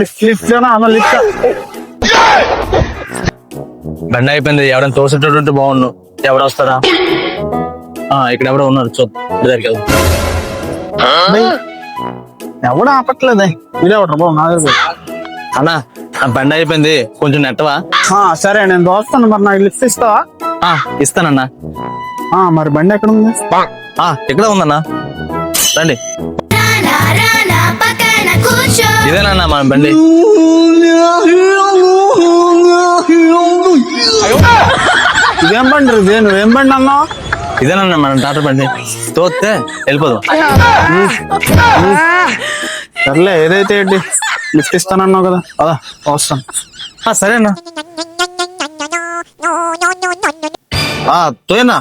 Lift బండి అయిపోయింది. ఎవరైనా తోసేటట్టు బాగుండు. ఎవరు వస్తారా? ఇక్కడ ఎవడో ఉన్నారు. దగ్గరికి వెళ్దాం. ఎవడు ఆపట్లేదే. మీరెవరు బాబు నా దగ్గర. అన్నా నా బండి అయిపోయింది, కొంచెం నెట్టవా? సరే నేను దోస్తాను. మరి నాకు లిఫ్ట్ ఇస్తావా? ఇస్తానన్నా. మరి బండి ఎక్కడ ఉంది? ఎక్కడ ఉందన్నా? రండి. ఇదేనన్నా మన బండి. ఇదేం బండి? ఇదే నువ్వేం బండి అన్నావు? ఇదేనన్నా మనం టాటా బండి. తోస్తే వెళ్ళిపోదాం. సర్లే, ఏదైతే ఏంటి, లిఫ్ట్ ఇస్తానన్నావు కదా. అదా వస్తాను. సరేనా? తోయనా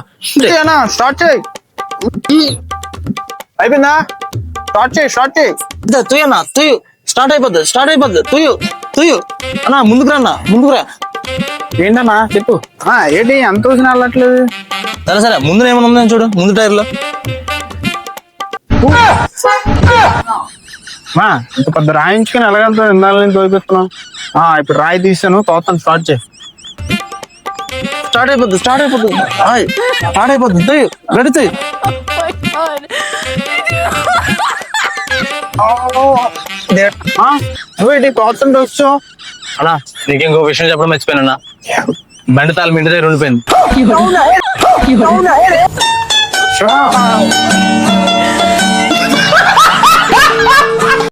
స్టార్ట్ చేయి. అయిపోయిందా? స్టార్ట్ చేయి. తుయ్యన్నా, తుయ్యు. స్టార్ట్ అయిపోద్ది. తుయ్యు అన్నా. ముందుకు రా. ఏంటన్నా చెప్పు. ఏంటి ఎంత రోజున వెళ్ళట్లేదు? సరే ముందు ఏమైనా ఉందని చూడు. ముందు టైర్ లో ఇంత పెద్ద రాయించుకుని ఎలాగెళ్తావు? ఇందాల నుంచి తోపిస్తున్నావు. ఇప్పుడు రాయి తీసాను, తోతాను. స్టార్ట్ చేయి. స్టార్ట్ అయిపోద్ది. తుయ్యు గడితే నువ్వేంటి తోతంటే వచ్చావు? అన్నా నీకు ఇంకో విషయం చెప్పడం మర్చిపోయినా. బండి తాళం ఇంటి దగ్గర ఉండిపోయింది.